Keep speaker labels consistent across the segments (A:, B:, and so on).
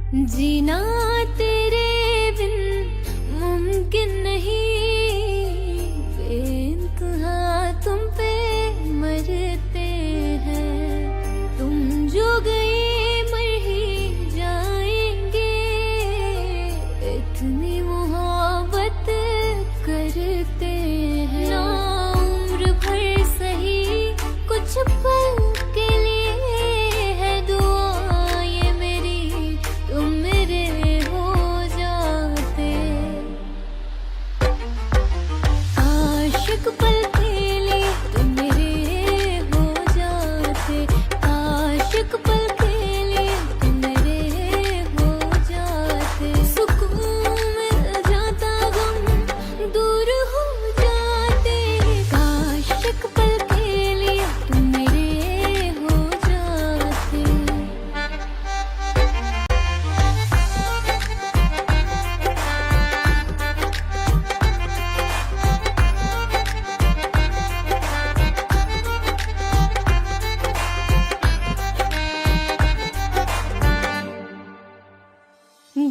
A: जीना तेरे बिन मुमकिन नहीं, बेइंतहा तुम पे मरते हैं। तुम जो गए मर ही जाएंगे, इतनी मोहब्बत करते हैं। ना उम्र भर सही कुछ पल के लिए है दुआ ये मेरी, तुम मेरे हो जाते। आशिक पल के लिए तुम मेरे हो जाते, आशिक पल के लिए तुम मेरे हो जाते। सुकून मिल जाता गम दूर हो जाते, आशिक पल के लिए तुम मेरे हो जाते।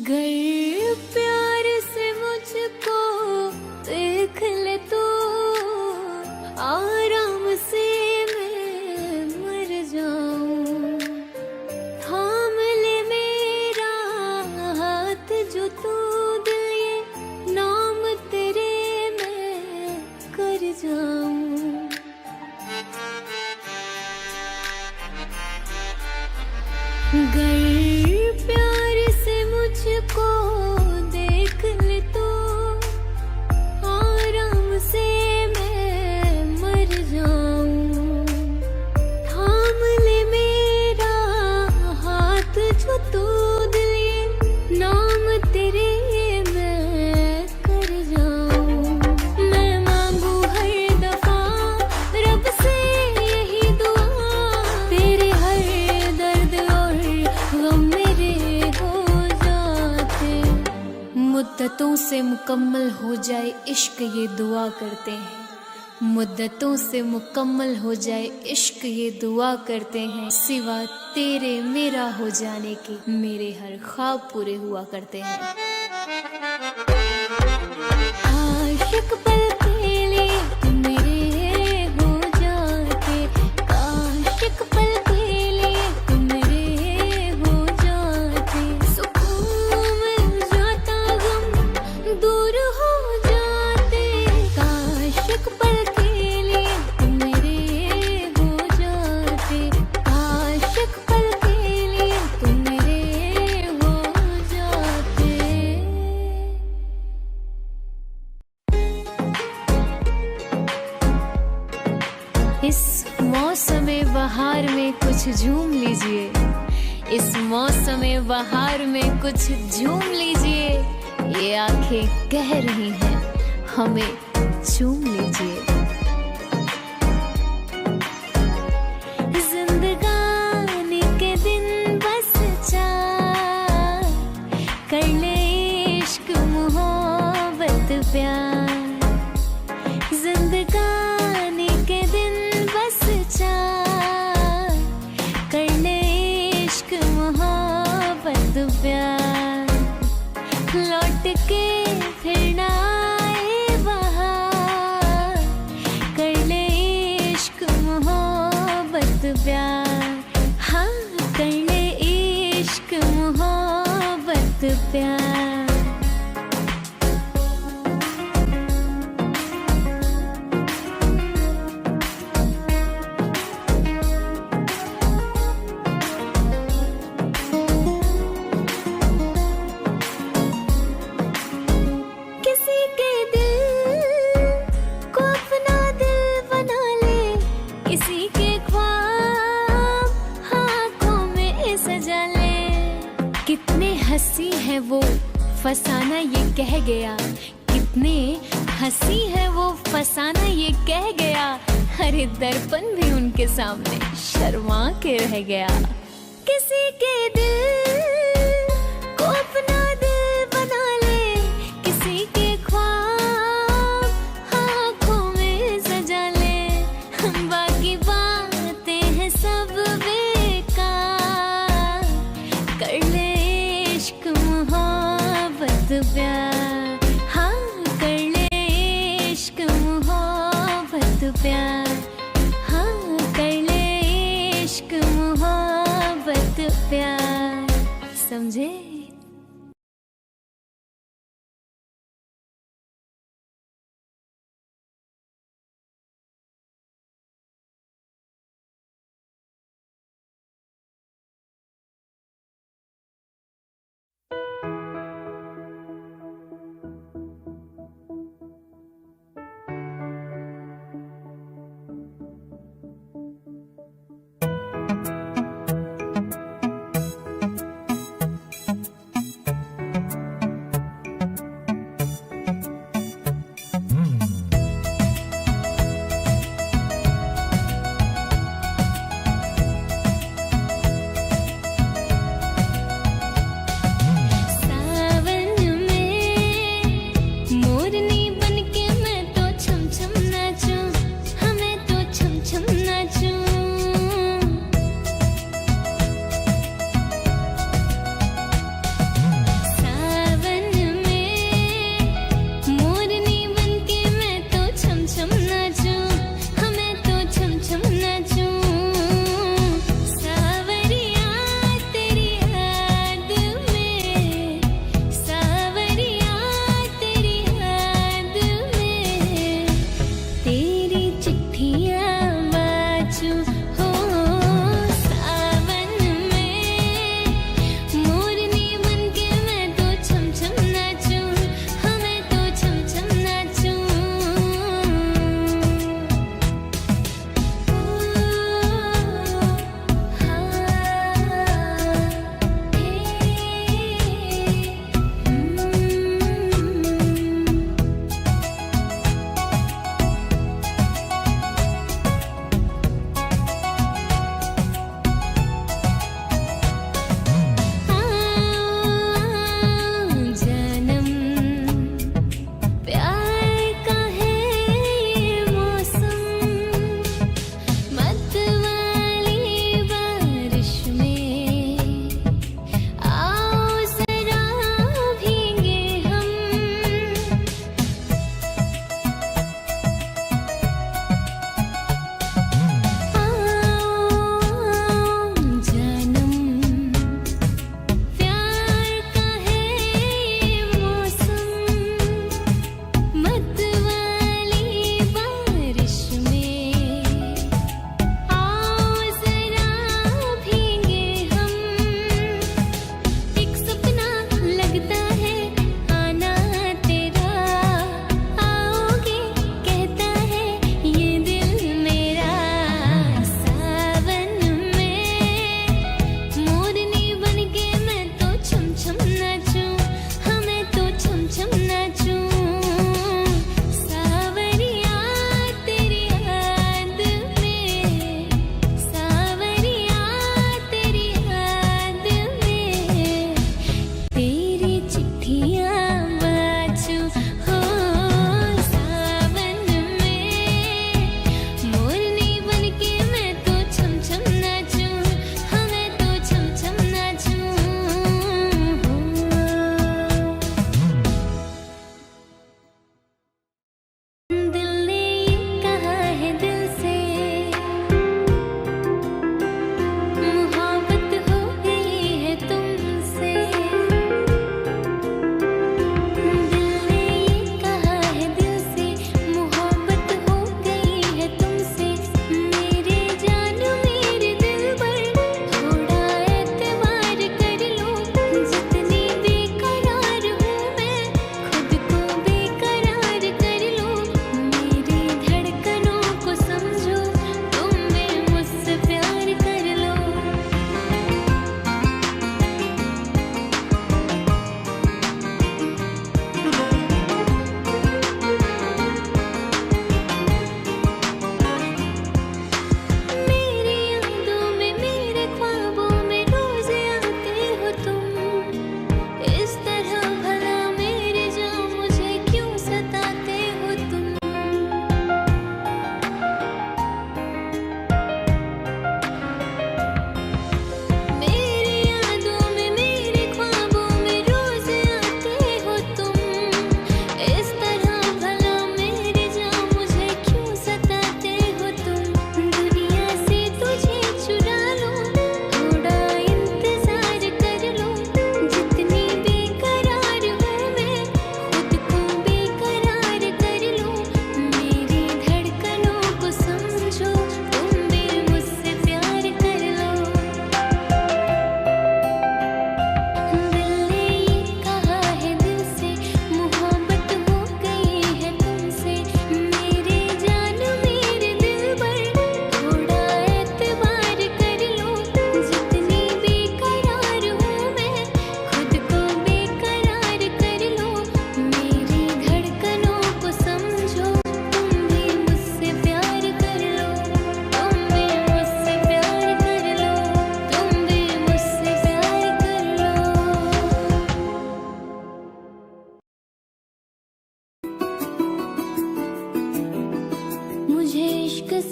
A: गर प्यार से मुझको देख ले तो आराम से मैं मर जाऊं। थाम ले मेरा हाथ जो तू दिल, ये नाम तेरे मैं कर जाऊं। गर प्यार से मुझको देख ले तो आराम से मैं मर जाऊं। थाम ले मेरा हाथ जो तू दिल, ये नाम तेरे मैं कर जाऊं। मैं मांगू हर दफा रब से यही दुआ, तेरे हर दर्द और गम मेरे हो जाते। मुद्दतों से मुकम्मल हो जाए इश्क ये दुआ करते हैं, मुद्दतों से मुकम्मल हो जाए इश्क ये दुआ करते हैं। सिवा तेरे मेरा हो जाने के मेरे हर ख्वाब पूरे हुआ करते हैं। आशिक पल के लिए तुम मेरे हो जाते, आशिक पल के लिए तुम मेरे हो जाते। सुकून मिल जाता गम दूर हो जाते, आशिक पल के लिए तुम मेरे हो जाते, आशिक पल के लिए तुम मेरे हो जाते। इस मौसमे बहार में कुछ झूम लीजिए, इस मौसमे बहार में कुछ झूम लीजिए। ये आंखें कह रही हैं हमें चूम लीजिए। जिंदगानी के दिन बस चार कर ले इश्क मोहब्बत प्यार। जिंदगानी के दिन बस चार कर ले इश्क मोहब्बत प्यार। लौट के फिर ना आए बहार कर ले इश्क मोहब्बत प्यार। हाँ कर ले इश्क मोहब्बत प्यार। किसी के दिल को अपना दिल बना ले, किसी के ख्वाब आँखों में सजा ले। कितने हंसी है वो फसाना ये कह गया, कितने हंसी है वो फसाना ये कह गया। अरे दर्पण भी उनके सामने शर्मा के रह गया। किसी के दिल को अपना दिल बना ले, किसी के ख्वाब आँखों में सजा ले। बाकी बातें हैं सब बेकार कर ले इश्क मोहब्बत प्यार, हाँ कर ले इश्क मोहब्बत प्यार, हाँ कर ले इश्क मोहब्बत प्यार, समझे।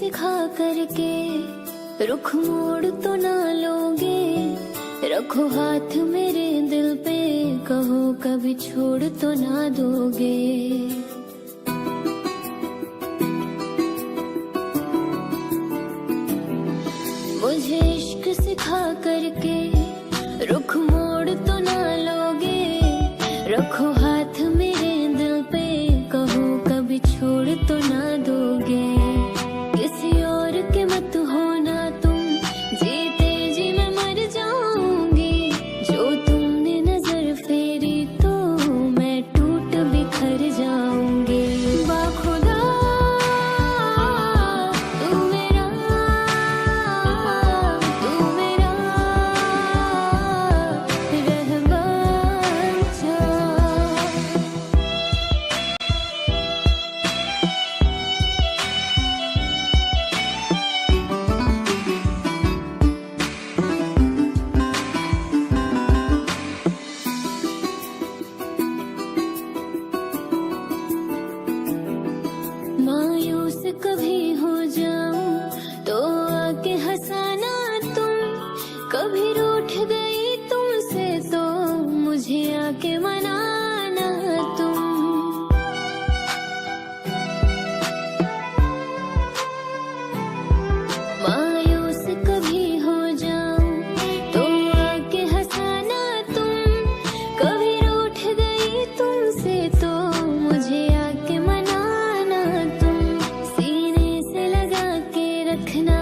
A: सिखा करके रुख मोड़ तो ना लोगे। रखो हाथ मेरे दिल पे, कहो कभी छोड़ तो ना दोगे। मुझे इश्क सिखा करके रुख मोड़ तो ना लोगे। रखो हाथ मेरे दिल पे, कहो कभी छोड़ तो ना दोगे। किसी और के मत होना तुम, जीते जी मैं मर जाऊंगी। जो तुमने नजर फेरी तो मैं टूट बिखर जाऊंगी। बाखुदा तू मेरा रहमान जा। मायूस कभी हो जाऊं तो आके हंसाना तुम। कभी रूठ गई तुमसे तो मुझे आके मनाना तुम। मायूस कभी हो जाऊं तो आके हंसाना तुम। कभी रूठ गई तुमसे तो मुझे आके मनाना तुम। सीने से लगा के रखना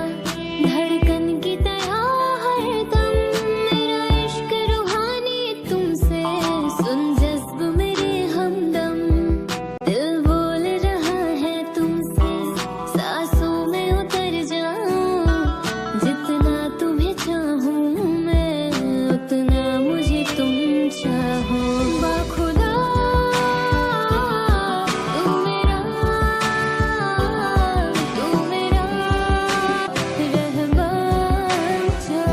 A: धड़कन की तरह हरदम। मेरा इश्क रूहानी तुमसे, सुन जज्ब मेरे हमदम। दिल बोल रहा है तुमसे, सांसों में उतर जाऊं। जितना तुम्हें चाहूं मैं, उतना मुझे तुम चाहो। बाखुदा तू मेरा रहमान जा।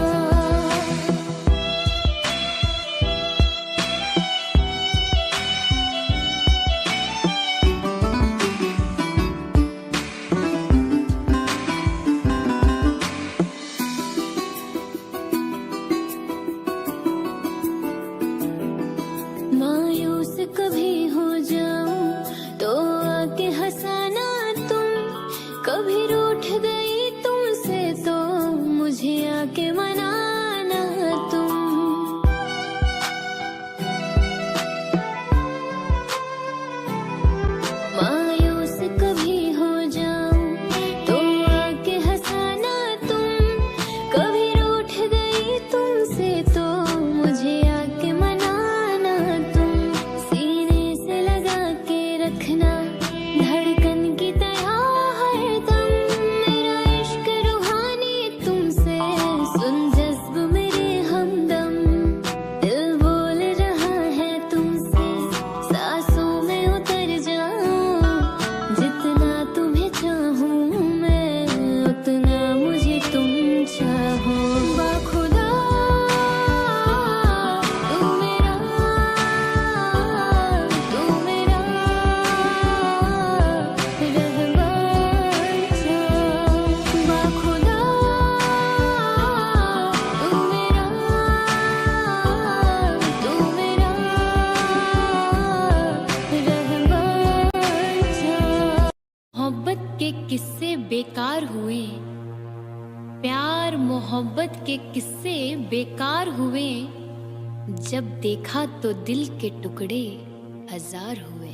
A: मायूस कभी हो जाऊं तो आके हंसाना तुम। कभी रूठ गई तुमसे तो मुझे आके मनाना तुम। मायूस कभी हो जाऊं तो आके हंसाना तुम। कभी रूठ गई तुमसे तो मुझे आके मनाना तुम। सीने से लगा के रखना धड़कन की तरह हरदम। मेरा इश्क रूहानी तुमसे, सुन जज्ब मेरे हमदम। दिल बोल रहा है तुमसे, सांसों में उतर जाऊं। जितना तुम्हें चाहूं मैं, उतना मुझे तुम चाहो। बाखुदा तू मेरा रहमान जा। बाखुदा तू मेरा रहमान जा। मोहब्बत के किस्से बेकार हुए, प्यार मोहब्बत के किस्से बेकार हुए। जब देखा तो दिल के टुकड़े हजार हुए।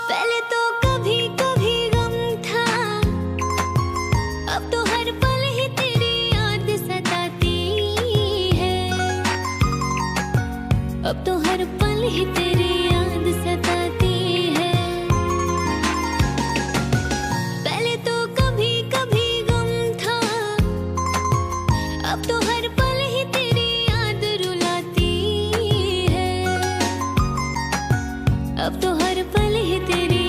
A: पहले तो कभी कभी गम था, अब तो हर पल ही तेरी याद सताती है। अब तो हर पल ही तेरी याद सताती है। पहले तो कभी कभी गम था, अब तो हर पल ही तेरी याद रुलाती है। अब तो हर पल ही तेरी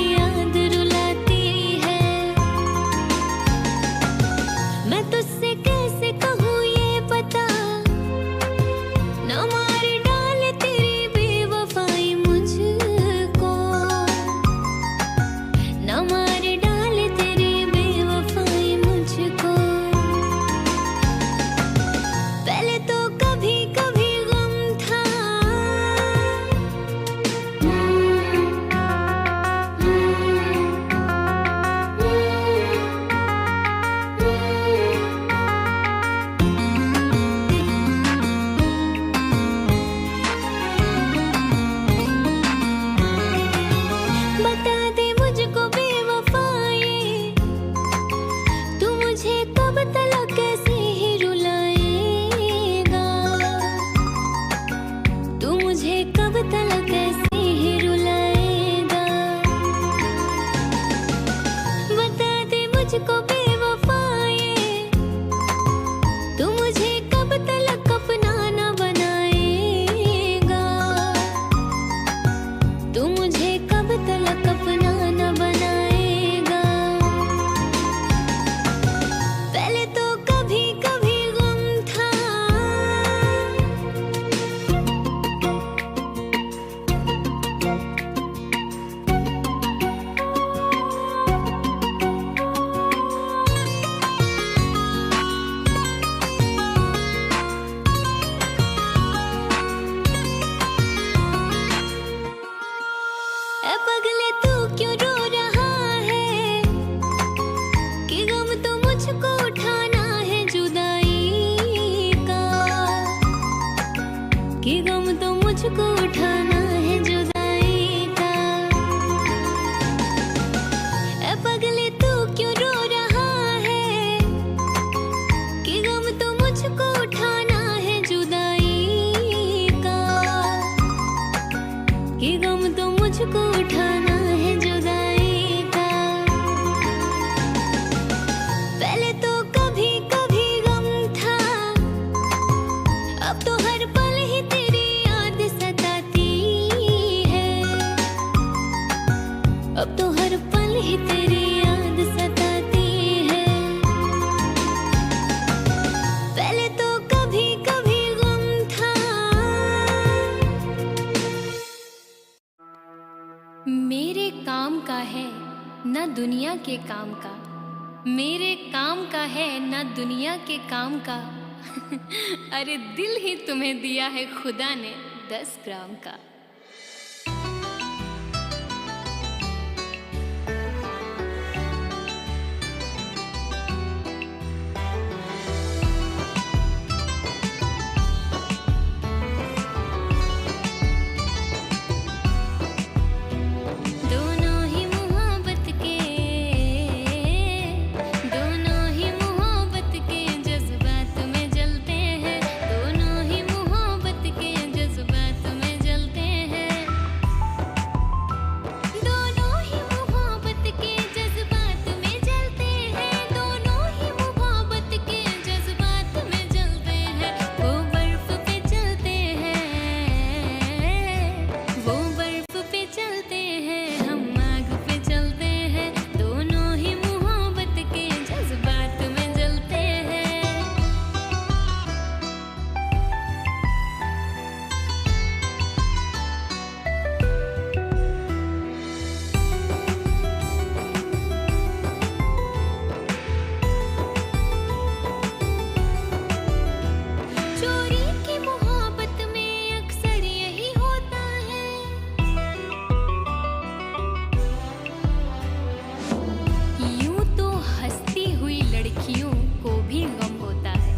A: कि गम तो मुझको उठाना है जुदाई का। ऐ पगले तू क्यों रो रहा है, कि गम तो मुझको उठाना है जुदाई का, कि गम तो मुझको उठाना है जुदाई का। पहले तो कभी कभी गम था, अब तो हर पल ही तेरी याद सताती है, अब तो हर पल ही तेरी याद सताती है। पहले तो कभी कभी गम था। मेरे काम का है ना दुनिया के काम का, मेरे काम का है ना दुनिया के काम का। अरे दिल ही तुम्हें दिया है खुदा ने 10 ग्राम का। दोनों ही मोहब्बत के, दोनों ही मोहब्बत के जज्बात में जलते हैं, दोनों ही मोहब्बत के जज्बात में जलते हैं, दोनों ही मोहब्बत के जज्बात में जलते हैं, दोनों ही मोहब्बत के जज्बात में जलते हैं। वो बर्फ पे चलते हैं, वो बर्फ पे चलते हैं, हम आग पे चलते हैं, दोनों ही मोहब्बत के जज्बात में जलते हैं। चोरी की मोहब्बत में अक्सर यही होता है, यूं तो हंसती हुई लड़कियों को भी गम होता है,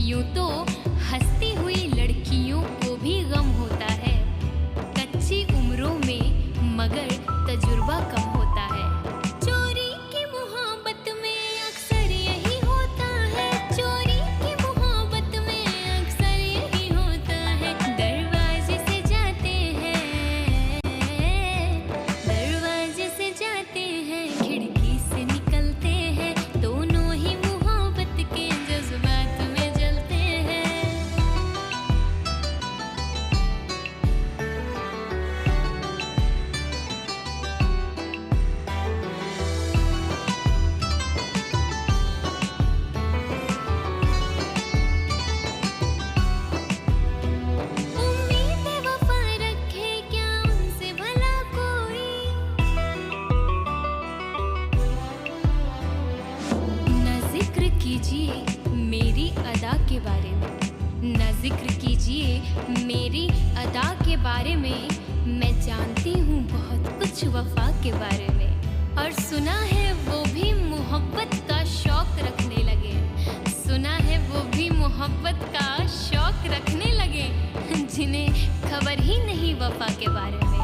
A: यूं तो हंसती हुई लड़कियों को भी गम होता है, कच्ची उम्रों में मगर तजुर्बा कम होता है। चोरी की मोहब्बत में अक्सर यही होता है, चोरी की मोहब्बत में अक्सर यही होता है। दरवाजे से जाते हैं, दरवाजे से जाते हैं, खिड़की से निकलते हैं, दोनों ही मोहब्बत के जज्बात में जलते हैं। उम्मीद वफा रखे क्या उनसे भला कोई, न जिक्र कीजिए मेरी अदा के बारे में, न जिक्र कीजिए मेरी अदा के बारे में, मैं जानती हूँ बहुत कुछ वफा के बारे में। और सुना है वो भी मोहब्बत का शौक रखने लगे, सुना है वो भी मोहब्बत का शौक रखने लगे, जिन्हें खबर ही नहीं वफा के बारे में।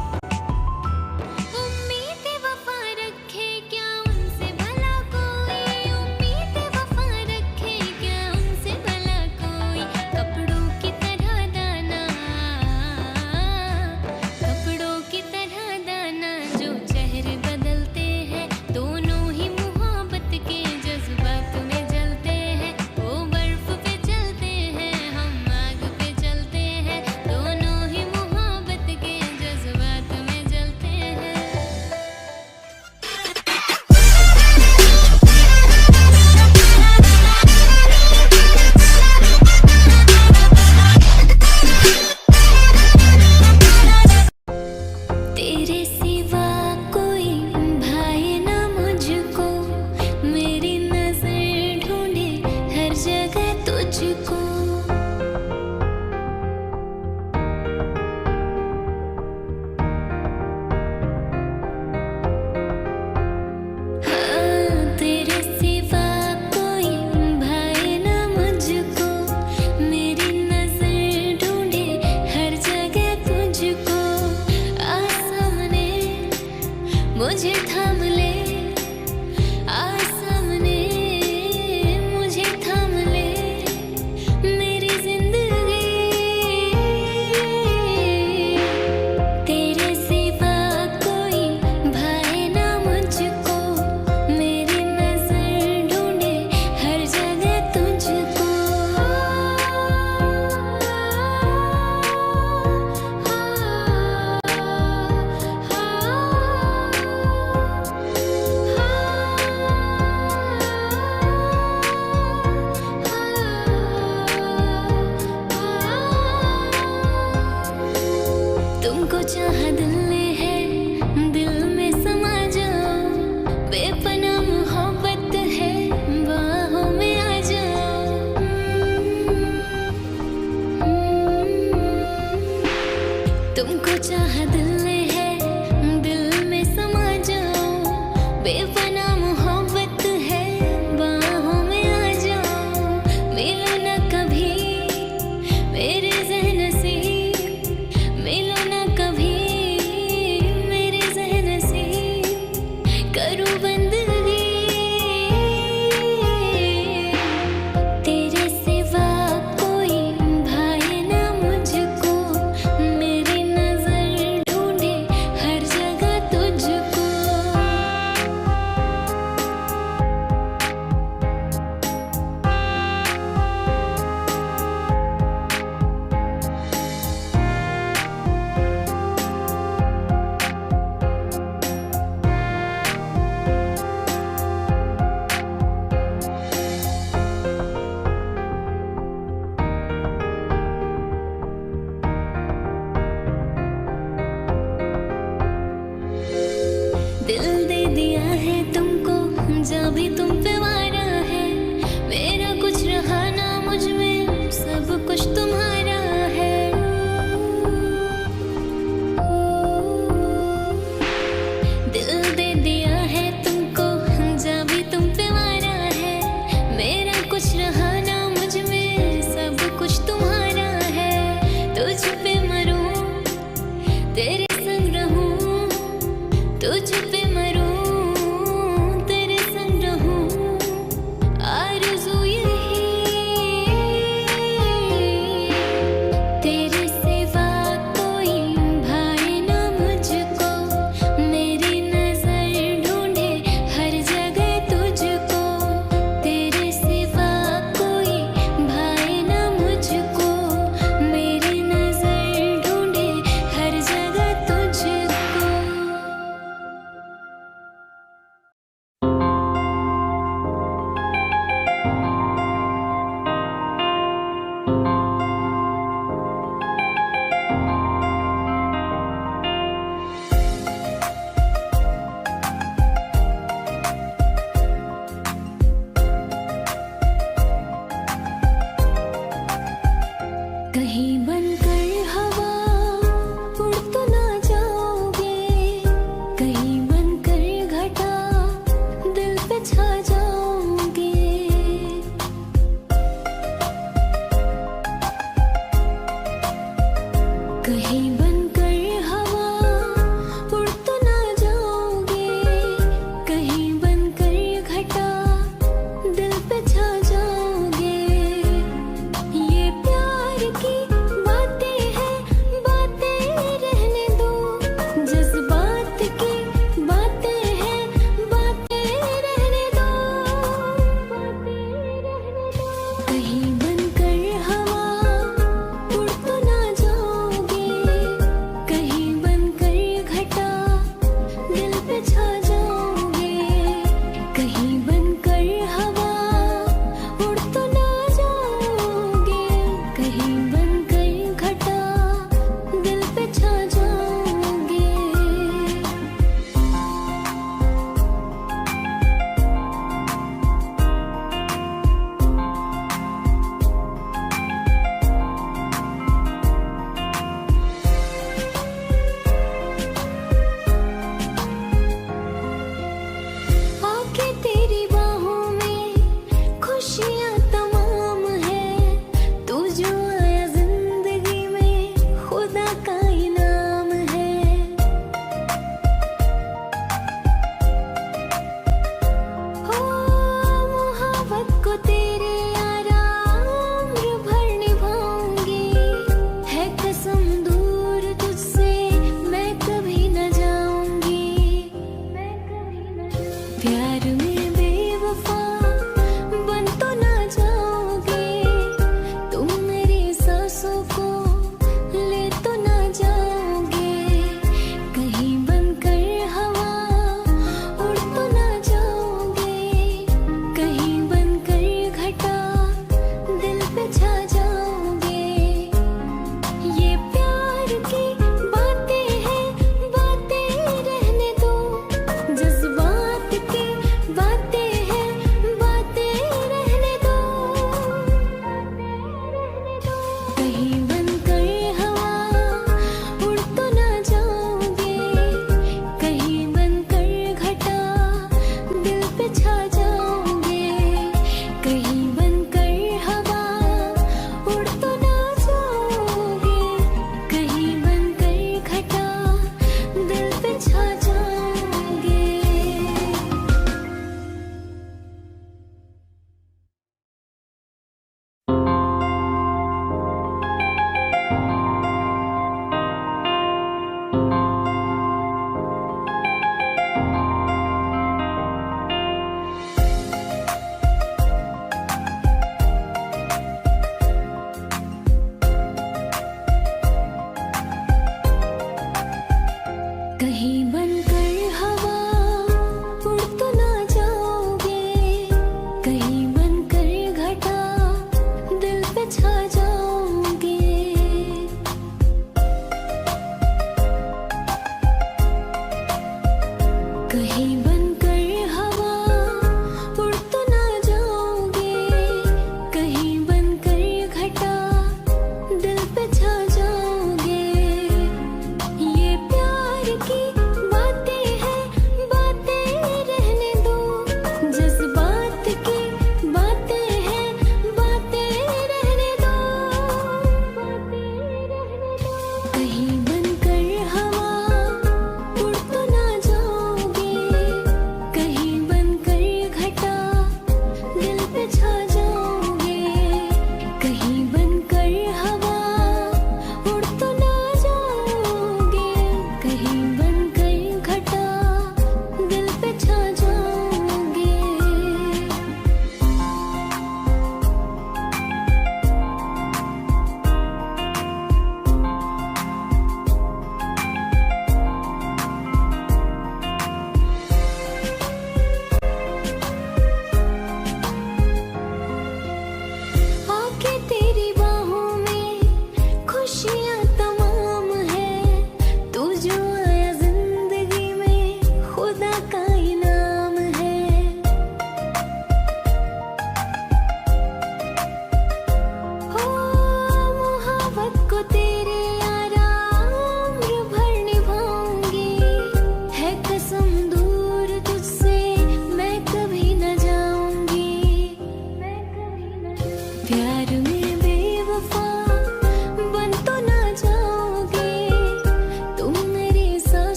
A: उम्मीद वफा रखे क्या उनसे भला कोई, उम्मीद वफा रखे क्या उनसे भला कोई। कपड़ों की तरह दाना, कपड़ों की तरह दाना जो चेहरे बदलते हैं, दोनों ही मोहब्बत के जज्बात में जलते हैं। वो बर्फ पे चलते हैं, हम आग पे चलते हैं, दोनों ही मोहब्बत के जज्बात में जलते हैं। तेरे सिवा कोई भाई ना मुझको, मेरी नजर ढूंढे हर जगह तुझको। हाँ, तेरे सिवा कोई भाई ना मुझको, मेरी नजर ढूंढे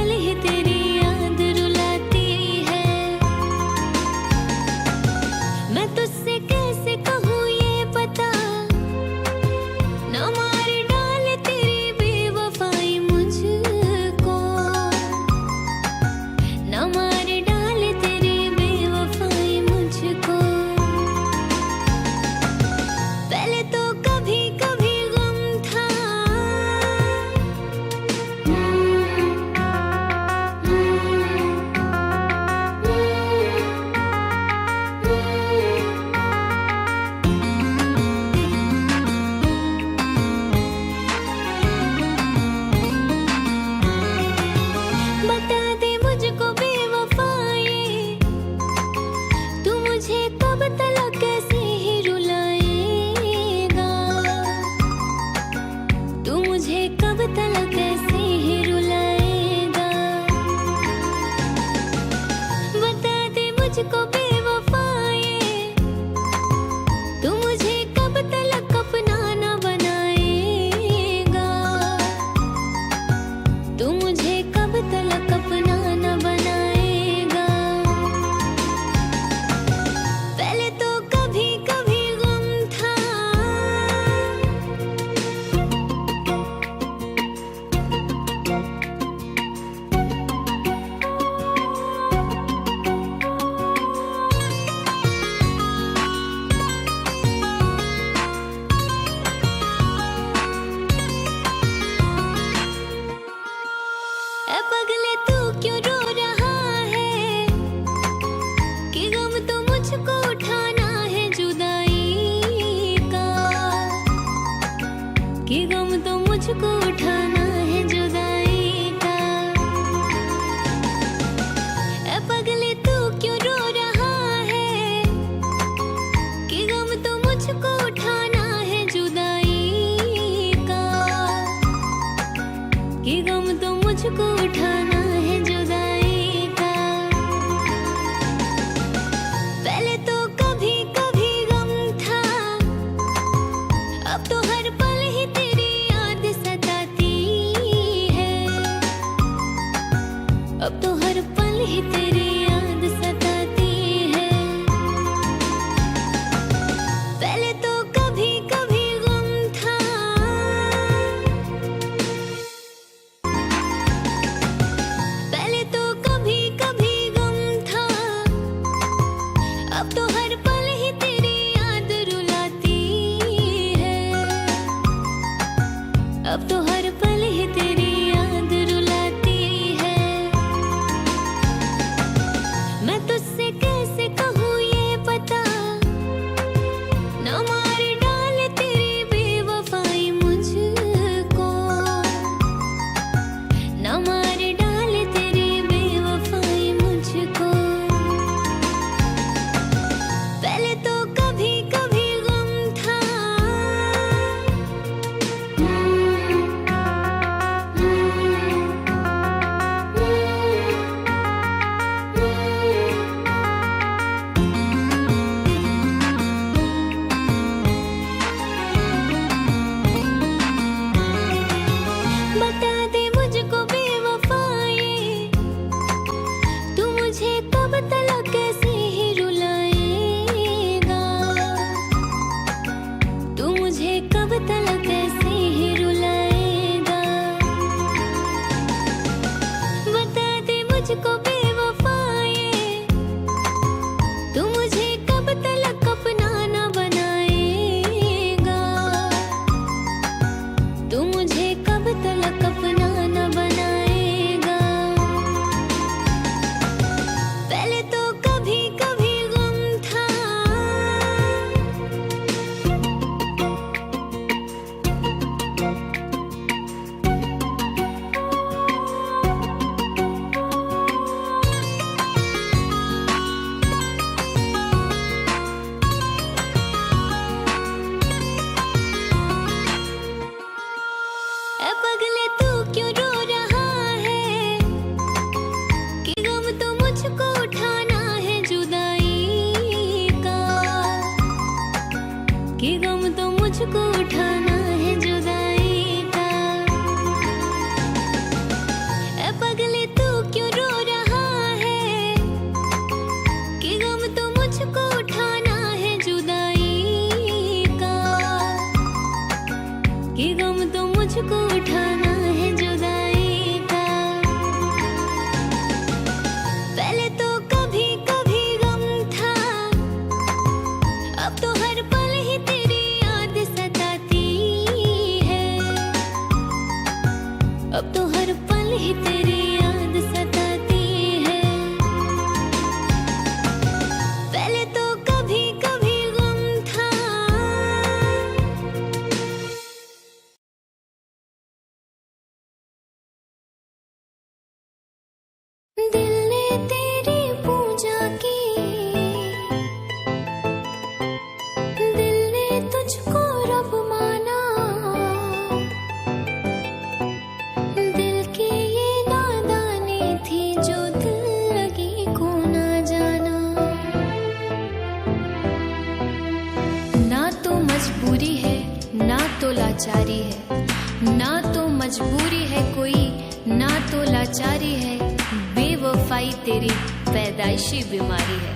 A: पल ही तेरी याद रुलाती है। मैं तुझसे कैसे कहूँ ये पता, न मार डाले तेरी बेवफाई मुझको, न मार डाले तेरी बेवफाई मुझको। पहले तो कभी कभी गम था, बता दे मुझको बेवफाए, तू मुझे कब तलक कैसे ही रुलाएगा, तू मुझे कब तलक कैसे ही रुलाएगा। बता दे मुझको बेवफाए, तू मुझे कब तलक अपना न बनाएगा, तू मुझे कब तलक अपना न बनाएगा। पहले तो कभी कभी गम था, ऐ पगले तू क्यों रो रहा है, कि गम तो मुझको उठाना है जुदाई का, कि गम तो मुझको उठाना है जुदाई का। ऐ पगले तू क्यों रो रहा है, कि गम तो मुझको उठाना है जुदाई का, कि गम तो मुझको उठाना है जुदाई का। पहले तो कभी कभी गम था, अब तो हर पल ही तेरी याद सताती है, अब तो हर पल ही तेरी याद सताती है। पहले तो कभी कभी गम था, पहले तो कभी कभी गम था, अब तो हर पल ही तेरी याद रुलाती है, अब तो हर पल ही तेरी याद रुलाती है। मैं तुझसे कैसे कहूँ ये पता, न मार डाले तेरी बेवफाई मुझको, न मार डाले तेरी बेवफाई मुझको। पहले तो कभी कभी गम था, बता दे मुझको बेवफाए, तू मुझे कब तलक कैसे ही रुलाएगा, तू मुझे कब तलक कैसे ही रुलाएगा। बता दे मुझको बेवफाए, तू मुझे कब तलक अपना न बनाएगा, तू मुझे कब तलक अपना न बनाएगा। पहले तो कभी कभी गम था, तेरी पूजा की, दिल ने तुझको रब माना, दिल की ये नादानी थी जो दिल लगी को ना जाना। ना तो मजबूरी है ना तो लाचारी है, ना तो मजबूरी है कोई ना तो लाचारी है, बेवफाई तेरी पैदाइशी बीमारी है।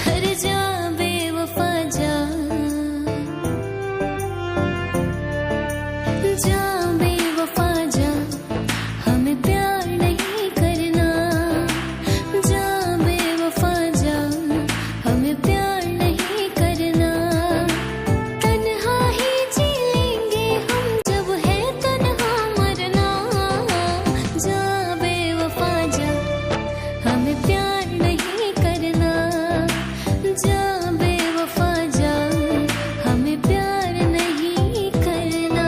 A: हर जा बेवफा जा, जा बेवफा जा, हमें प्यार नहीं करना। जा बेवफा जा, हमें प्यार नहीं करना। तन्हा ही जी लेंगे हम जब है तन्हा मरना। जा बेवफा जा, हमें प्यार नहीं करना। जा बेवफा जा, हमें प्यार नहीं करना।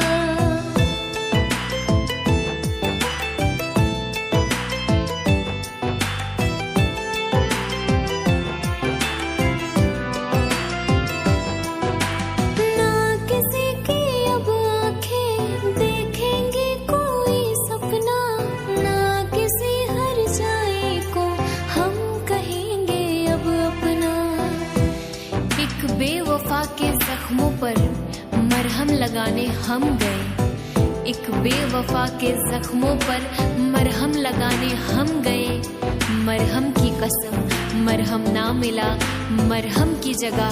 A: ना किसी की अब आंखें देखेंगी कोई सपना, ना किसी हर जाए को हम कहेंगे अब अपना। एक बेवफा के जख्मों पर मरहम लगाने हम गए, एक बेवफा के जख्मों पर मरहम लगाने हम गए। मरहम की कसम मरहम ना मिला, मरहम की जगह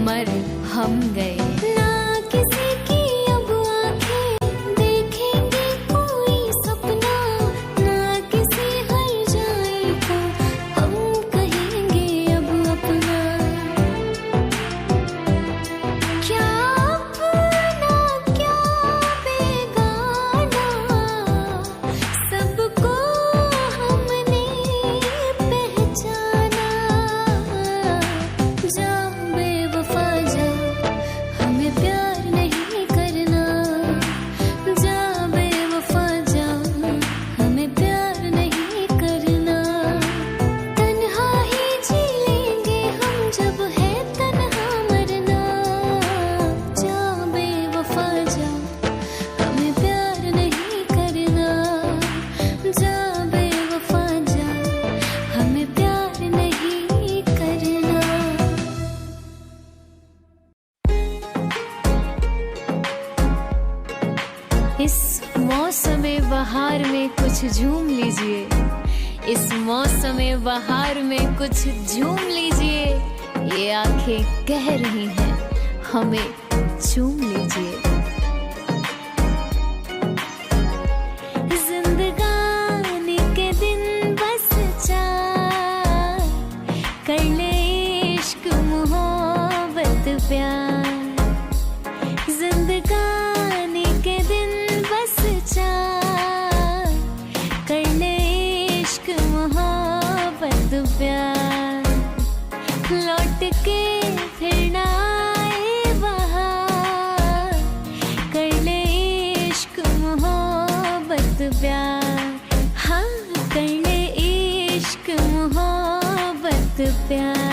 A: मर हम गए। ना किसी की अब आंखें देखेंगे कोई सपना, ना किसी हर जाए को हम कहेंगे अब अपना। क्या अपना क्या बेगाना, सबको हमने पहचाना। जा बेवफा जा, हमें प्यार नहीं करना। जा बेवफा जा, हमें प्यार नहीं करना। तन्हा ही जी लेंगे हम जब है तन्हा मरना। जा बेवफा जा, हमें प्यार नहीं करना। जा बेवफा जा, हमें प्यार नहीं करना। इस मौसमे बहार में कुछ झूम लीजिए, इस मौसमे बहार में कुछ झूम लीजिए। ये आंखें कह रही हैं हमें चूम लीजिए। जिंदगानी के दिन बस चार, कर ले इश्क मोहब्बत प्यार। जिंदगानी के दिन बस चार, कर ले इश्क मोहब्बत प्यार। लौट के फिर ना आए बहार, कर ले इश्क मोहब्बत प्यार। हाँ कर ले इश्क मोहब्बत प्यार।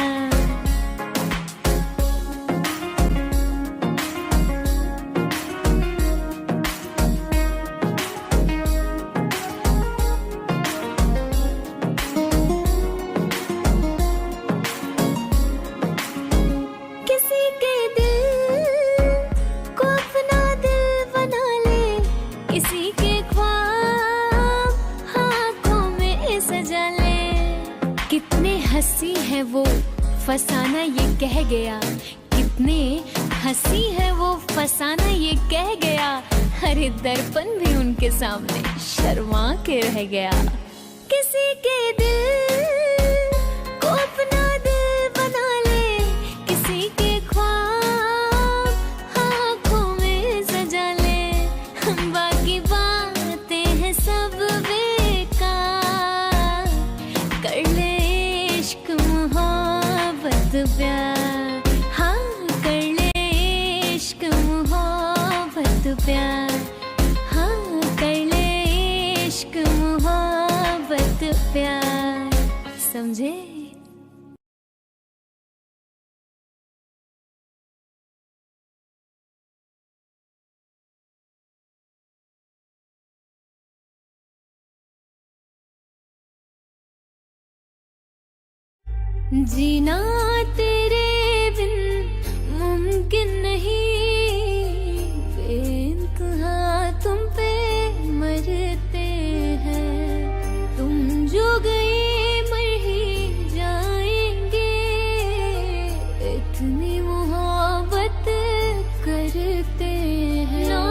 A: किसी के दिल को अपना दिल बना ले, किसी के ख्वाब आँखों में सजा ले। कितने हंसी है वो फसाना ये कह गया, कितने हंसी है वो फसाना ये कह गया। अरे दर्पण भी उनके सामने शर्मा के रह गया। किसी के दिल को अपना दिल बना ले, किसी के ख्वाब आँखों में सजा ले। बाकी बातें हैं सब बेकार, कर ले इश्क मोहब्बत प्यार। हाँ कर ले इश्क मोहब्बत प्यार। हाँ इश्क मोहब्बत प्यार, समझे? जीना तेरे बिन मुमकिन नहीं, बेइंतहा तुम पे मरते हैं। तुम जो गए मर ही जाएंगे, इतनी मोहब्बत करते हैं। ना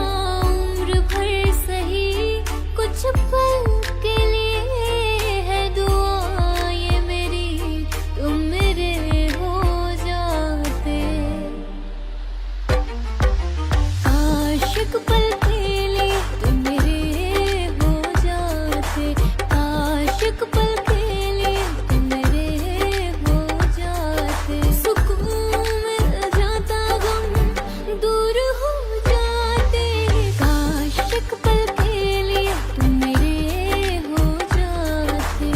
A: उम्र भर सही कुछ पल के लिए है दुआ ये मेरी, तुम मेरे हो जाते। आशिक पल के लिए तुम मेरे हो जाते, आशिक पल के लिए तुम मेरे हो जाते। सुकून मिल जाता गम दूर हो जाते, आशिक पल के लिए तुम मेरे हो जाते।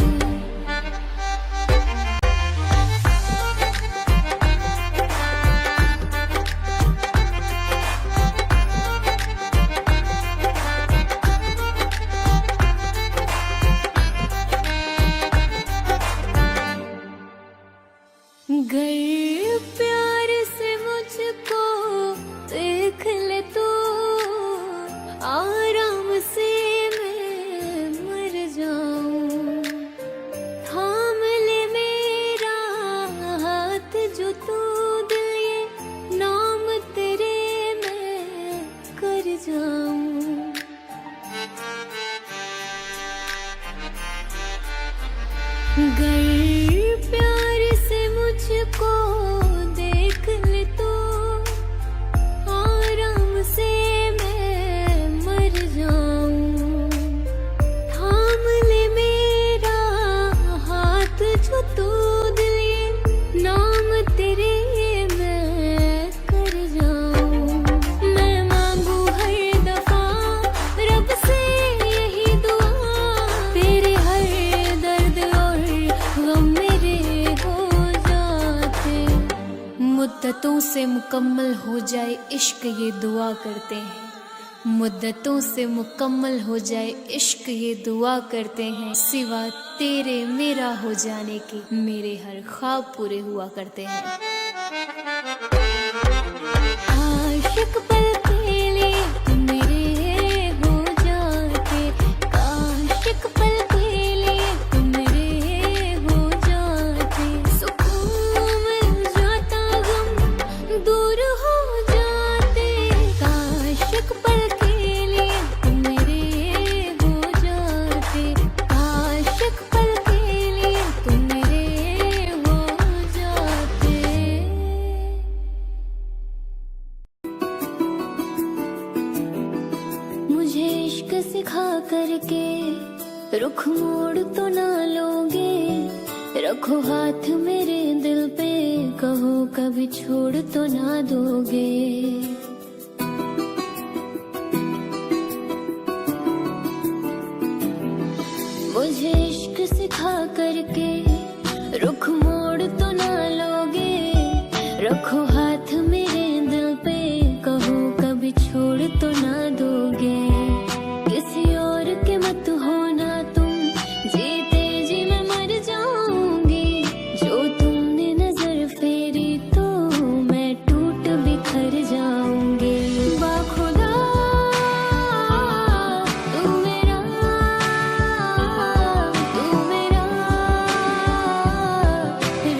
A: गर प्यार से मुझको देख ले तो, आराम से मैं मर जाऊं। थाम ले मेरा हाथ जो तू दिल, ये नाम तेरे मैं कर जाऊं। गर प्यार से मुझको देख ले तो, आराम से मैं मर जाऊं। थाम ले मेरा हाथ जो तू दिल, ये नाम तेरे मैं कर जाऊं। मैं मांगू हर दफा रब से यही दुआ, तेरे हर दर्द और गम मेरे हो जाते। मुद्दतों से मुकम्मल हो जाए इश्क ये दुआ करते हैं, मुद्दतों से मुकम्मल हो जाए इश्क ये दुआ करते हैं। सिवा तेरे मेरा हो जाने के मेरे हर ख्वाब पूरे हुआ करते हैं। आशिक पल के लिए तुम मेरे हो जाते, आशिक पल के लिए तुम मेरे हो जाते। सुकून मिल जाता गम दूर हो जाते, आशिक पल के लिए तुम मेरे हो जाते, आशिक पल के लिए तुम मेरे हो जाते। मुझे इश्क सिखा करके रुख मोड़ तो ना लोगे, रखो हाथ मेरे दिल पे, कहो कभी छोड़ तो ना दोगे। मुझे इश्क सिखा करके रुख मोड़ तो ना लोगे, रखो हाथ मेरे दिल पे, कहो कभी छोड़ तो ना दोगे। किसी और के मत होना तुम, जीते जी मैं मर जाऊंगी। जो तुमने नजर फेरी तो मैं टूट बिखर जाऊंगी। बाखुदा तू मेरा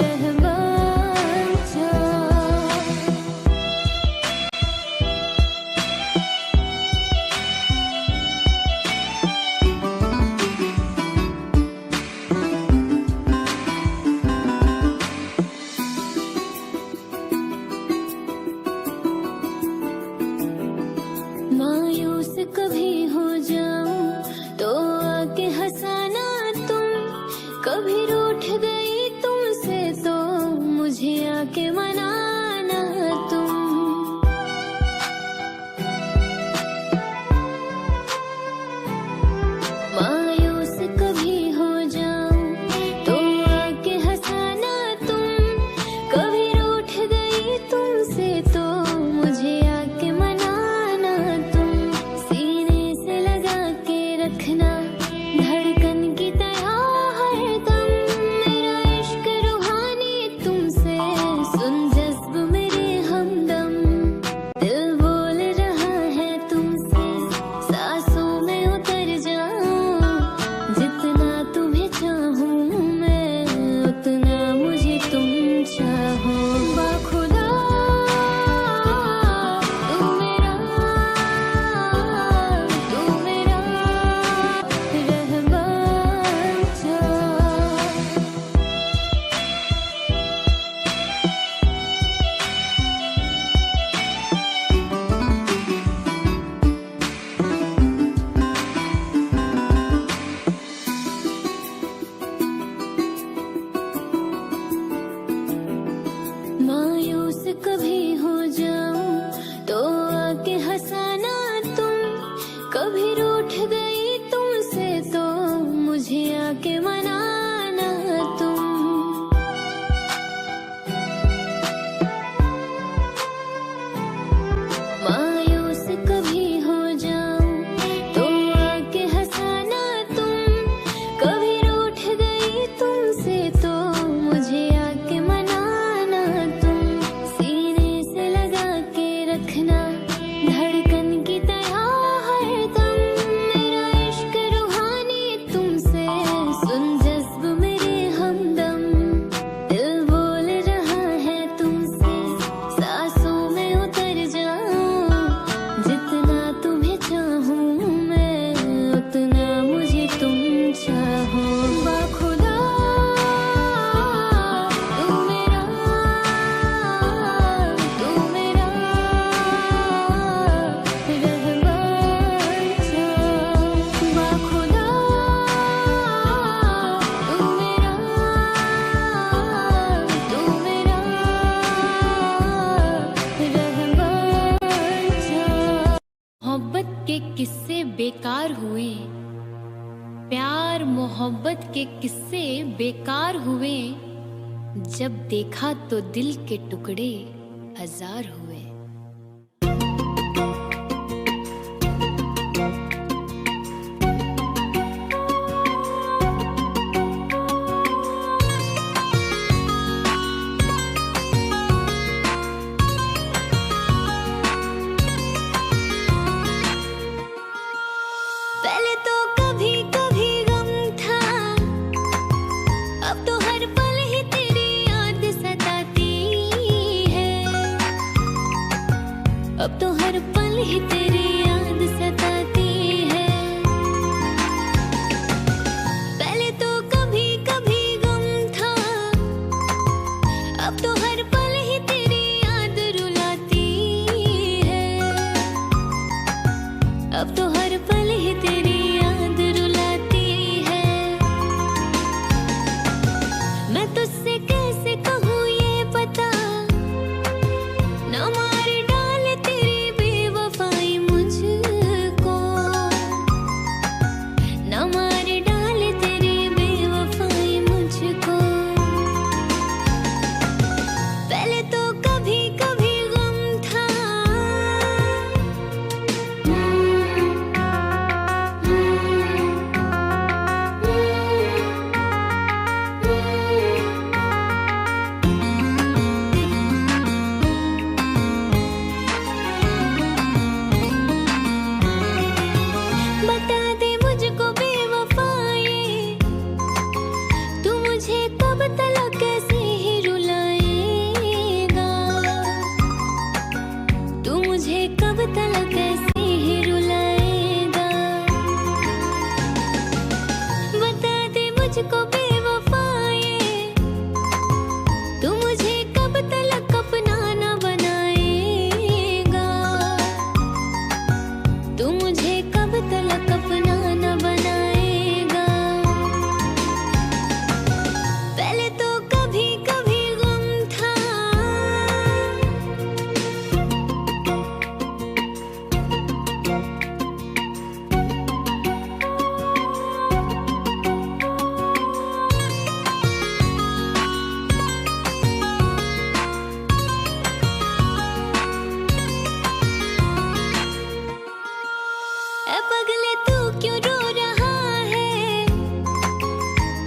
A: रहमान जा। मायूस कभी हो जाऊं तो आके हंसाना तुम, कभी रूठ गई तुमसे तो मुझे आके मनाना तुम। माँ कभी रूठ गई तुमसे तो मुझे आके मनाना तुम। मायूस कभी हो जाऊं तो आके हंसाना तुम। कभी रूठ गई तुमसे तो मुझे आके मनाना तुम। सीने से लगा के रखना धड़कन की तरह हरदम। मेरा इश्क रूहानी तुमसे सुन जज्ब मेरे हमदम। दिल बोल रहा है तुमसे सांसों में उतर जाऊं। जितना तुम्हें चाहूं मैं उतना मुझे तुम चाहो। बाखुदा तू मेरा रहमान सा। बाखुदा तू मेरा रहमान सा। मोहब्बत के किस्से बेकार हुए, प्यार मोहब्बत के किस्से बेकार हुए। जब देखा तो दिल के टुकड़े हजार हुए। पहले तो कभी कभी गम था, अब तो हर पल ही तेरी याद सताती है। अब तो हर पल ही तेरी याद सताती है। पहले तो कभी कभी गम था, अब तो हर पल ही तेरी याद रुलाती है। अब तो हर पल ही तेरी याद रुलाती है। मैं तुझसे कैसे कहूँ ये पता, न मार डाले तेरी बेवफाई मुझको। न मार डाले तेरी बेवफाई मुझको। पहले तो कभी कभी गम था, बता दे मुझको बेवफाए, तू मुझे कब तलक कैसे ही रुलाएगा। तू मुझे कब तलक कैसे ही रुलाएगा। बता दे मुझको बेवफाए, तू मुझे कब तलक अपना न बनाएगा। तू मुझे कब तलक अपना न बनाएगा। पहले तो कभी कभी गम था, ए पगले तू क्यों रो रहा है,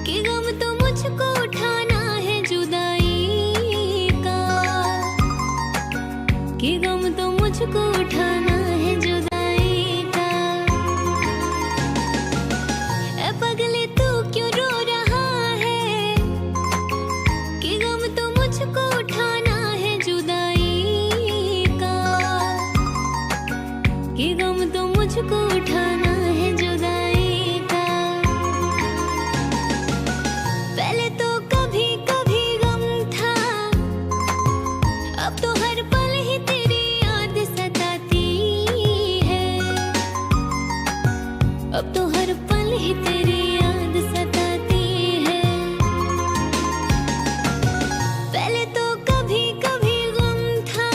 A: कि गम तो मुझको उठाना है जुदाई का। कि गम तो मुझको उठाना है जुदाई का। ए पगले तू क्यों रो रहा है, कि गम तो मुझको उठाना है जुदाई का। कि गम तो मुझको उठाना है जुदाई का। पहले तो कभी कभी गम था, अब तो हर पल ही तेरी याद सताती है। अब तो हर पल ही तेरी याद सताती है। पहले तो कभी कभी गम था,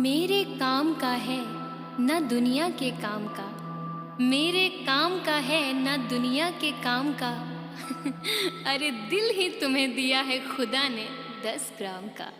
A: मेरे काम का है न दुनिया के काम का, मेरे काम का है न दुनिया के काम का। अरे दिल ही तुम्हें दिया है खुदा ने 10 ग्राम का।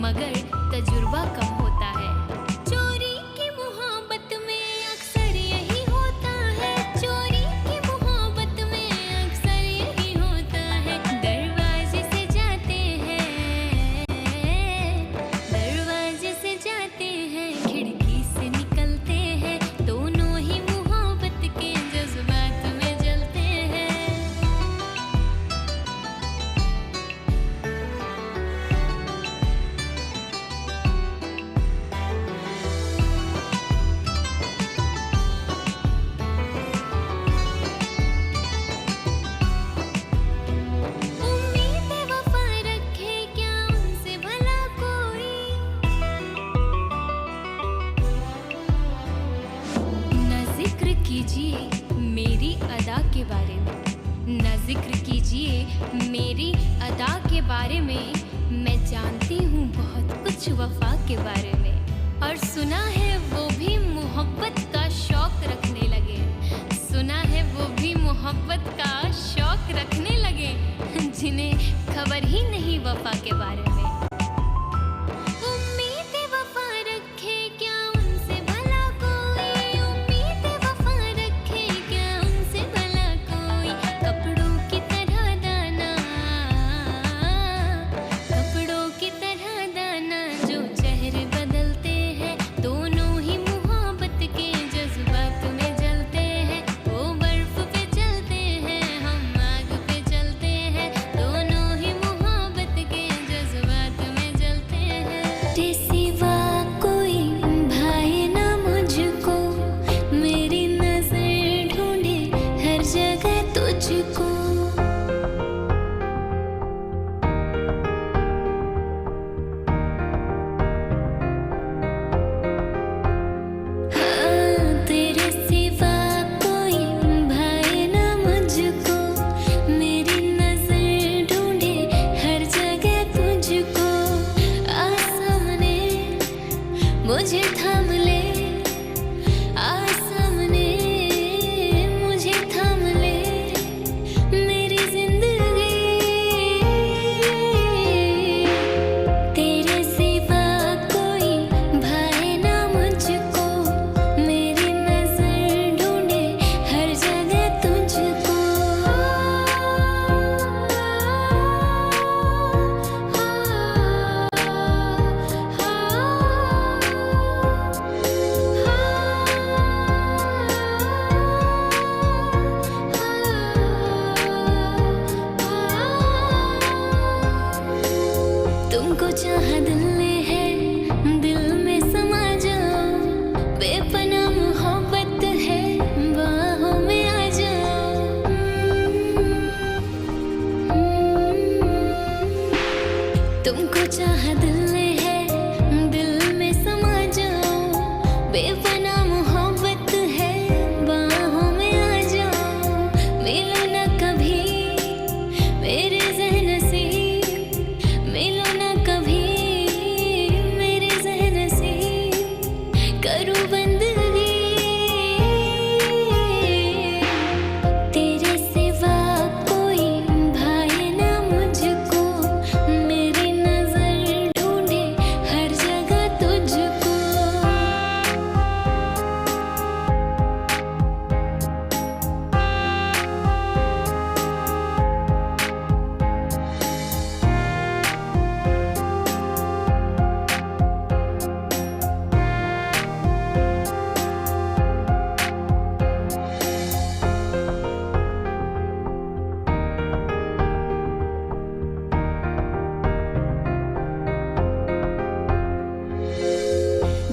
A: मगर तजुर्बा कम होता है। चोरी की मोहब्बत में अक्सर यही होता है, चोरी की मोहब्बत में अक्सर यही होता है। दरवाजे से जाते हैं, दरवाजे से जाते हैं, खिड़की से निकलते हैं, दोनों ही मोहब्बत के जज्बात में जलते हैं। कीजिए मेरी अदा के बारे में, न जिक्र कीजिए मेरी अदा के बारे में। मैं जानती हूँ बहुत कुछ वफा के बारे में, और सुना है वो भी मोहब्बत का शौक रखने लगे, सुना है वो भी मोहब्बत का शौक रखने लगे, जिन्हें खबर ही नहीं वफा के बारे में। मुझे थाम ले आ सामने, मुझे थाम ले मेरी जिंदगी, तेरे सिवा कोई भाए ना मुझको, मेरी नजर ढूंढे हर जगह तुझको। बेपना मोहब्बत है, बाहों में आ जाओ, मिलो ना कभी मेरे ज़हन से, मिलो ना कभी मेरे ज़हन से, करूँ बंदगी तेरे सिवा कोई भाए ना मुझको, मेरी नजर ढूंढे हर जगह तुझको।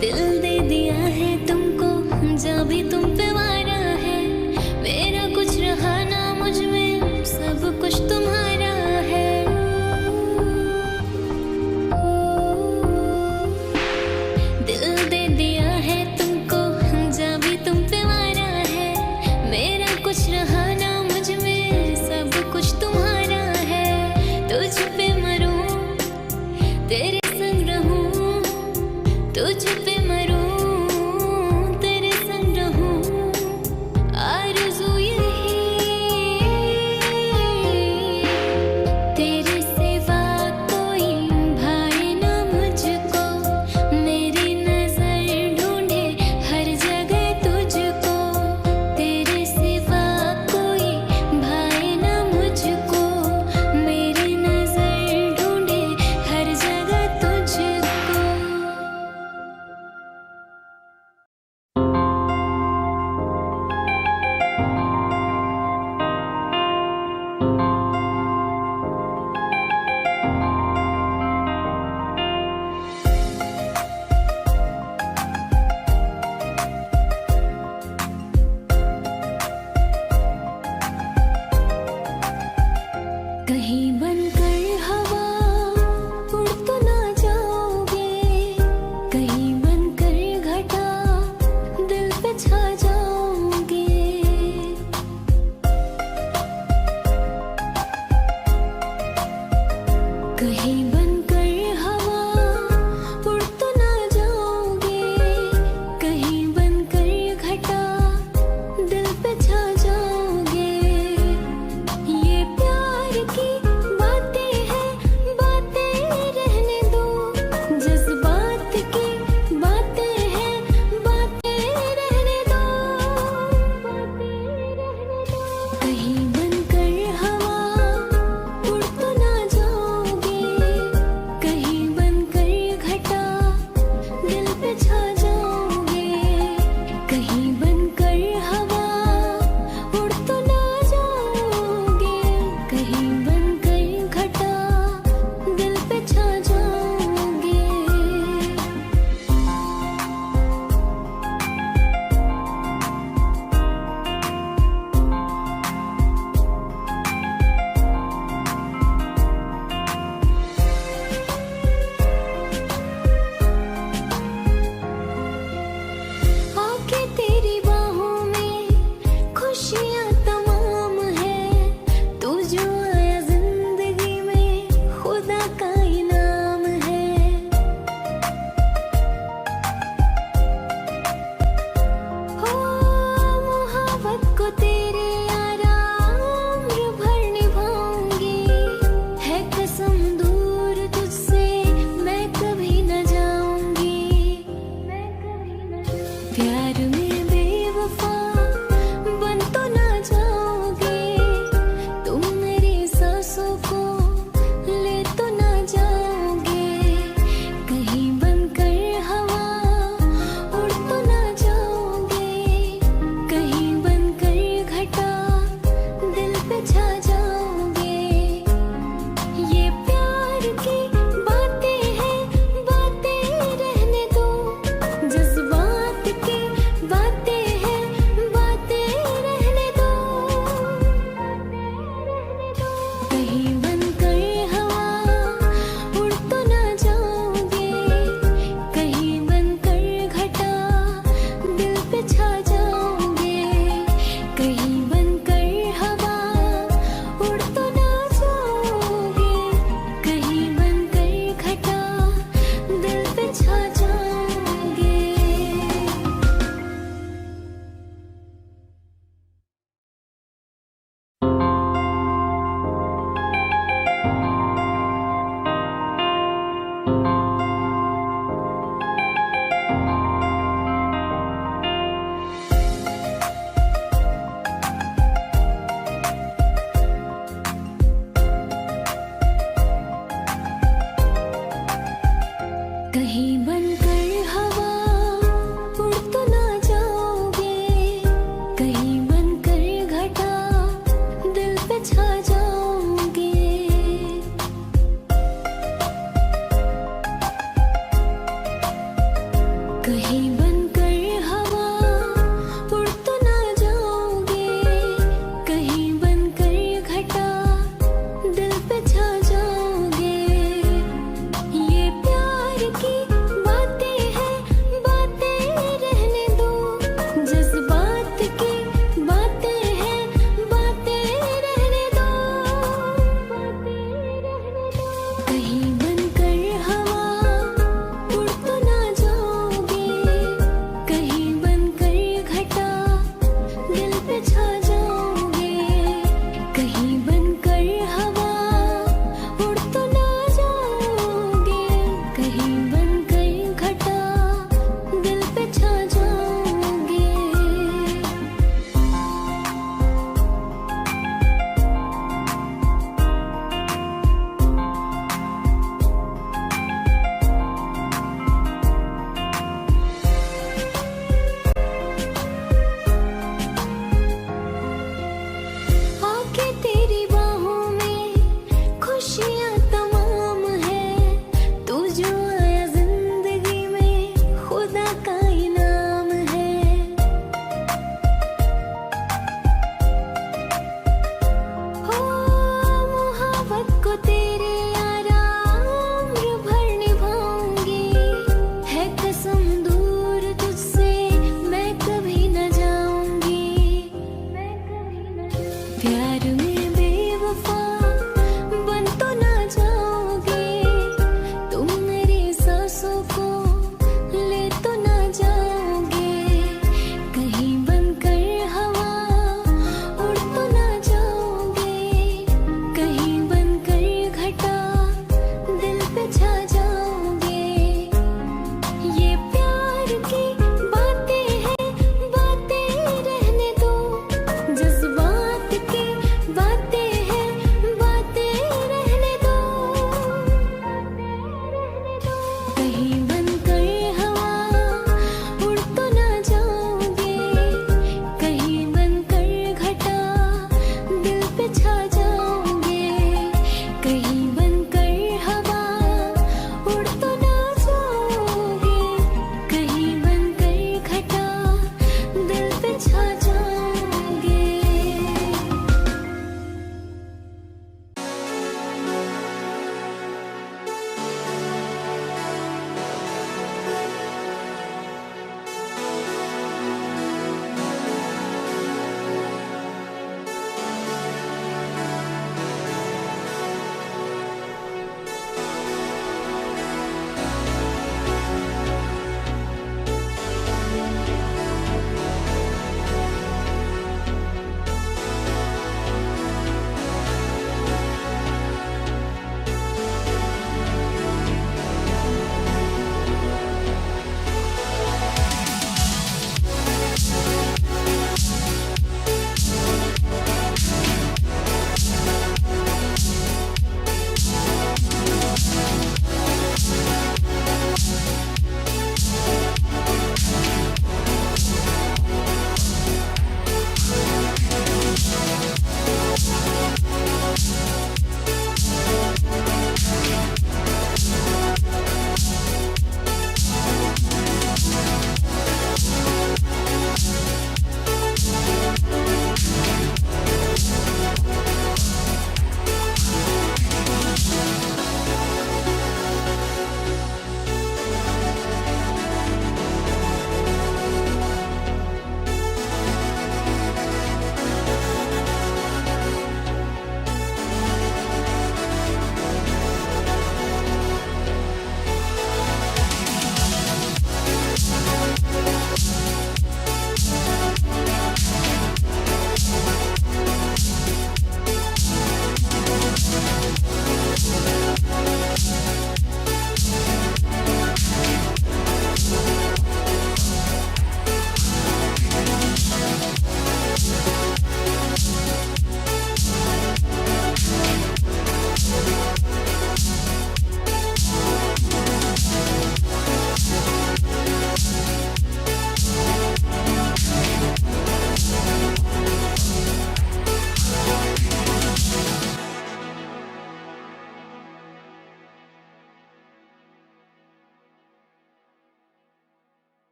A: दिल दे दिया है तुमको, जब भी तुम पे वारा है, मेरा कुछ रहा ना मुझ में, सब कुछ तुम्हारा है। दिल दे दिया है तुमको, जब भी तुम पे वारा है, मेरा कुछ रहा ना मुझ में, सब कुछ तुम्हारा है। तुझ पे मरूं, तेरे संग रहूं, तुझ पे मरूं, तेरे संग रहूं, आरज़ू यही तेरे सिवा कोई भाए ना मुझको, मेरी नजर ढूंढे हर जगह तुझको, तेरे सिवा कोई भाए ना मुझको, मेरी नजर ढूंढे हर जगह तुझको। कहीं बनकर हवा उड़ तो ना जाओगे, कहीं बनकर घटा दिल पे छा जाओगे। कहीं बनकर हवा उड़ तो ना जाओगे, कहीं बनकर घटा दिल पे छा जाओगे। ये प्यार की बातें हैं, बातें रहने दो, जज्बात की बातें हैं, बातें रहने दो, बातें रहने दो। कहीं बनकर हवा उड़ तो ना जाओगे, कहीं बनकर घटा दिल पे छा जाओगे। कहीं बनकर हवा उड़ तो ना जाओगे, कहीं बनकर घटा दिल पे छा जाओगे। आके तेरी बाहों में खुशियाँ तमाम है, तू जो आया जिंदगी में खुदा का इनाम है। हो मोहब्बत को तेरे आराम भर निभाऊंगी, है कसम दूर तुझसे मैं कभी न जाऊंगी, मैं कभी न जाऊंगी। प्यार में बेवफा बन तो ना जाओगे, तुम मेरी सांसों को ले तो ना जाओगे। कहीं बनकर हवा उड़ तो ना जाओगे, कहीं बनकर घटा दिल पे छा जाओगे। ये प्यार की बातें हैं, बातें रहने दो, जज्बात की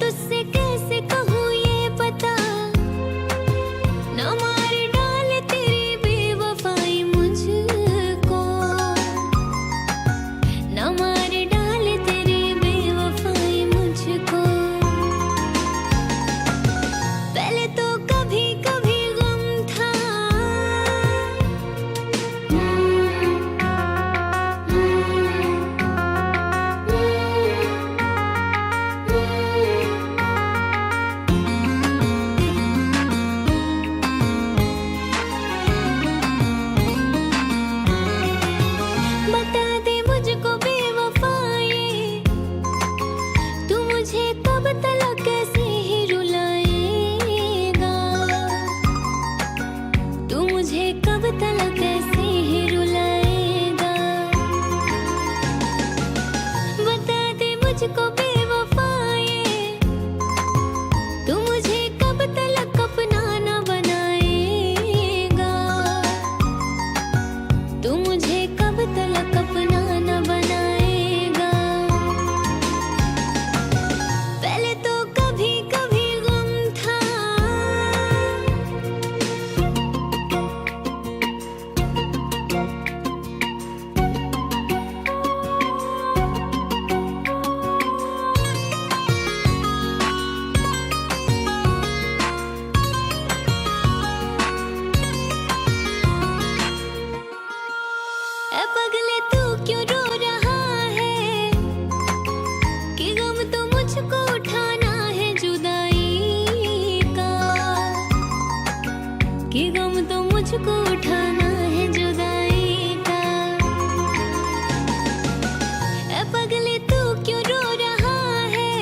A: तुझसे कैसे कहूँ ये पता, ना मार डाले तेरी बेवफाई मुझको, ना मार डाले तेरी बेवफाई मुझको। पहले तो कभी कभी गम था, बता दे मुझको बेवफाई, तू मुझे कब तलक कैसे ही रुलाएगा, तू मुझे कब तलक कैसे ही रुलाएगा। बता दे मुझको बेवफाई, तू मुझे कब तलक अपना न बनाएगा, तू मुझे कब तलक अपना न बनाएगा। पहले तो कभी कभी गम था, ए पगले तू क्यों रो रहा है, कि गम तो मुझको उठाना है जुदाई का, कि गम तो मुझको उठाना है जुदाई का। ए पगले तू क्यों रो रहा है,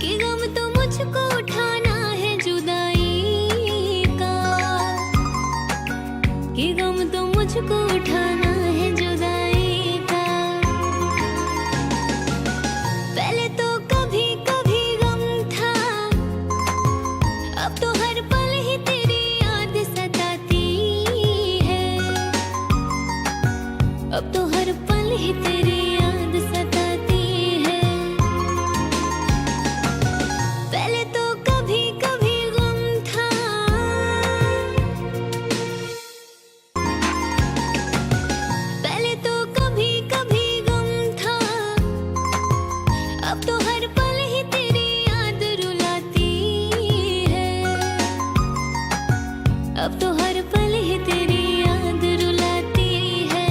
A: कि गम तो मुझको उठाना है जुदाई का, कि गम तो मुझको उठाना है जुदाई का। पहले तो कभी कभी गम था, अब तो हर पल ही तेरी याद सताती है, अब तो हर पल ही तेरी याद सताती है। पहले तो कभी कभी गम था, पहले तो कभी कभी गम था, अब तो हर पल ही तेरी याद रुलाती है, अब तो हर पल ही तेरी याद रुलाती है।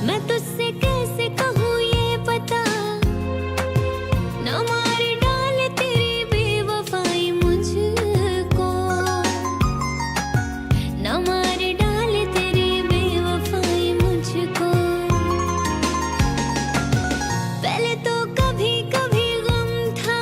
A: मैं तुझसे कैसे कहूँ ये पता, ना मार डाले तेरी बेवफाई मुझको, ना मार डाले तेरी बेवफाई मुझको। पहले तो कभी कभी गम था,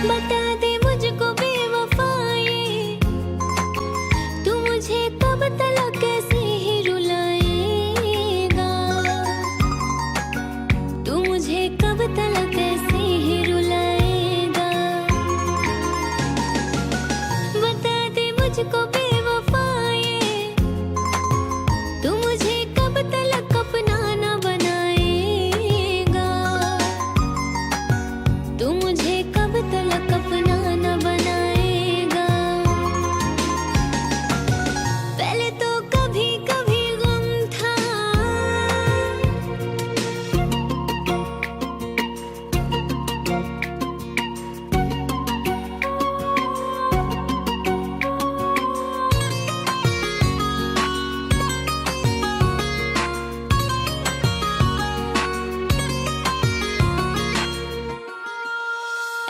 A: बता दे मुझको बेवफाई, तू मुझे कब तलक कैसे ही रुलाएगा, तू मुझे कब तलक कैसे ही रुलाएगा। बता दे मुझको बेवफाई, तू मुझे कब तलक अपना न बनाएगा, तू मुझे कब तलक अपना न बनाएगा। पहले तो कभी कभी गम था,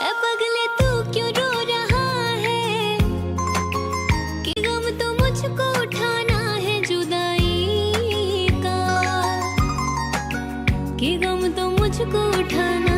A: ए पगले तू क्यों रो रहा है, कि गम तो मुझको उठाना है जुदाई का, कि गम तो मुझको उठाना